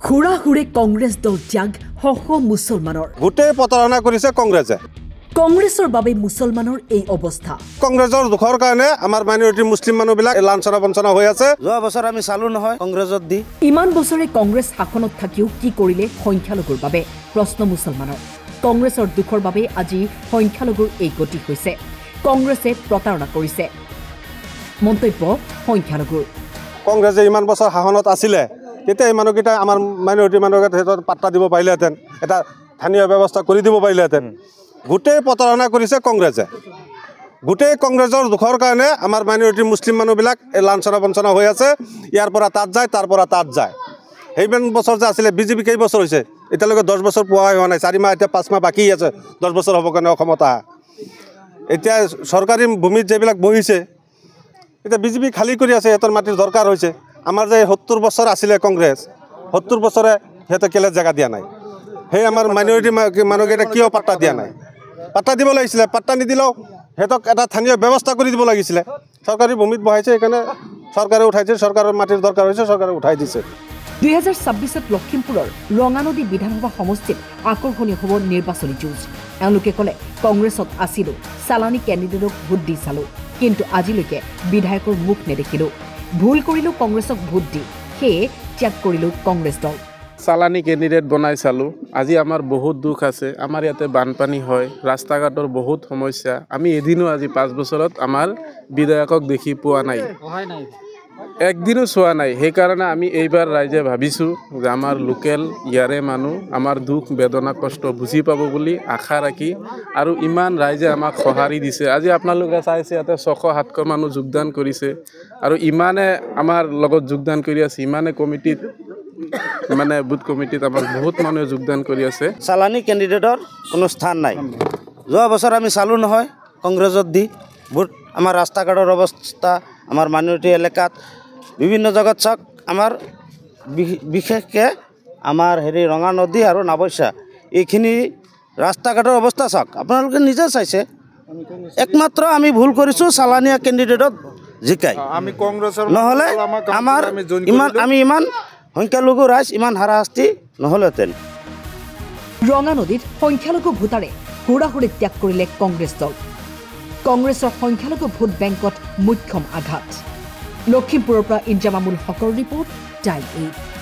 খুৰাহুৰে কংগ্ৰেছ দল ত্যাগ শশ মুছলমানৰ গোটেই প্ৰতাৰণা কৰিছে কংগ্ৰেছে কংগ্ৰেছৰ বাবে মুছলমানৰ এই অৱস্থা কংগ্ৰেছৰ দুখৰ কাৰণে আমাৰ মাইনৰিটি মুছলিম মানুহবিলাক লাঞ্ছনা বঞ্চনা হৈ আছে যোৱা বছৰ আমি চালু নহয় কংগ্ৰেছত দি ইমান বছৰে কংগ্ৰেছ শাসনত থাকিও কি কৰিলে সংখ্যালঘুৰ বাবে প্ৰশ্ন মুছলমানৰ কংগ্ৰেছৰ দুখৰ বাবে আজি সংখ্যালঘুৰ এই গতি হৈছে কংগ্ৰেছে প্ৰতাৰণা কৰিছে মন্তব্য সংখ্যালঘুৰ কংগ্ৰেছে ইমান বছৰ শাসনত আছিলে তেতিয়া এই মানুহকেইটা আমাৰ মাইনৰিটি মানুহকেইটা পাত্তা দিব পাৰিলেহেঁতেন এটা স্থানীয় ব্যৱস্থা কৰি দিব পাৰিলেহেঁতেন গোটেই প্ৰতাৰণা কৰিছে কংগ্ৰেছে গোটেই কংগ্ৰেছৰ দুখৰ কাৰণে আমাৰ মাইনৰিটি মুছলিম মানুহবিলাক লাঞ্ছনা বঞ্চনা হৈ আছে ইয়াৰ পৰা তাত যায় তাৰ পৰা তাত যায় সেইমান বছৰ যে আছিলে বিজেপি কেই বছৰ হৈছে এতিয়ালৈকে 10 বছৰ পোৱাই হোৱা নাই 4 মাহ এতিয়া 5 মাহ বাকী আছে 10 বছৰ হ'ব কাৰণে অসমত আহা এতিয়া চৰকাৰী ভূমিত যেবিলাক বহিছে এতিয়া বিজেপি খালী কৰি আছে সিহঁতৰ মাটিৰ দৰকাৰ হৈছে আমাৰ যে 70 বছৰ আছিলে কংগ্ৰেছ 70 বছৰে সিহঁতে কেলে জেগা দিয়া নাই সেই আমাৰ মাইনৰিটি মানুহকেইটা কিয় পাত্তা দিয়া নাই পাত্তা দিব লাগিছিলে পাত্তা নিদিলেও সিহঁতক এটা স্থানীয় ব্যৱস্থা কৰি দিব লাগিছিলে চৰকাৰী ভূমিত বহাইছে সেইকাৰণে চৰকাৰে উঠাইছে চৰকাৰৰ মাটিৰ দৰকাৰ হৈছে চৰকাৰে উঠাই দিছে 2026ত লখিমপুৰৰ ৰঙানদী বিধানসভা সমষ্টিত আকৰ্ষণীয় হ'ব নিৰ্বাচনী যুঁজ এওঁলোকে ক'লে কংগ্ৰেছত আছিলোঁ চালানী কেণ্ডিডেটক ভোট দি চালোঁ কিন্তু আজিলৈকে বিধায়কৰ মুখ নেদেখিলোঁ ভুল কৰিলোঁ কংগ্ৰেছক ভোট দি সেয়ে ত্যাগ কৰিলোঁ কংগ্ৰেছ দল চালানী কেণ্ডিডেট বনাই চালোঁ আজি আমাৰ বহুত দুখ আছে আমাৰ ইয়াতে বানপানী হয় ৰাস্তা ঘাটৰ বহুত সমস্যা আমি এদিনো আজি 5 বছৰত আমাৰ বিধায়কক দেখি পোৱা নাই একদিনো চোৱা নাই সেইকাৰণে আমি এইবাৰ ৰাইজে ভাবিছোঁ যে আমাৰ লোকেল ইয়াৰে মানুহ আমাৰ দুখ বেদনা কষ্ট বুজি পাব বুলি আশা ৰাখি আৰু ইমান ৰাইজে আমাক সঁহাৰি দিছে আজি আপোনালোকে চাইছে ইয়াতে 600-700 মানুহ যোগদান কৰিছে আৰু ইমানে আমাৰ লগত যোগদান কৰি আছে ইমানে কমিটিত মানে বুথ কমিটিত আমাৰ বহুত মানুহে যোগদান কৰি আছে চালানী কেণ্ডিডেটৰ কোনো স্থান নাই যোৱা বছৰ আমি চালু নহয় কংগ্ৰেছত দি ভোট আমাৰ ৰাস্তা ঘাটৰ অৱস্থা আমাৰ মাইনৰিটি এলেকাত বিভিন্ন জগত চাওক আমাৰ বিশেষকৈ আমাৰ ৰঙা নদী আৰু নাৱৈচা এইখিনি ৰাস্তা ঘাটৰ অৱস্থা চাওক আপোনালোকে নিজে চাইছে একমাত্ৰ আমি ভুল কৰিছোঁ চালানীয়া কেণ্ডিডেটত জিকাই আমি কংগ্ৰেছৰ নহ'লে আমাৰ ইমান সংখ্যালঘু ৰাইজ ইমান হাৰাশাস্তি নহ'লহেঁতেন ৰঙা নদীত সংখ্যালঘু ভোটাৰে হুৰাহুৰে ত্যাগ কৰিলে কংগ্ৰেছ দল কংগ্ৰেছৰ সংখ্যালঘু ভোট বেংকত মুখ্যম আঘাত লখিমপুৰৰ পৰা ইনজামামুল হকৰ ৰিপৰ্ট টাইম 8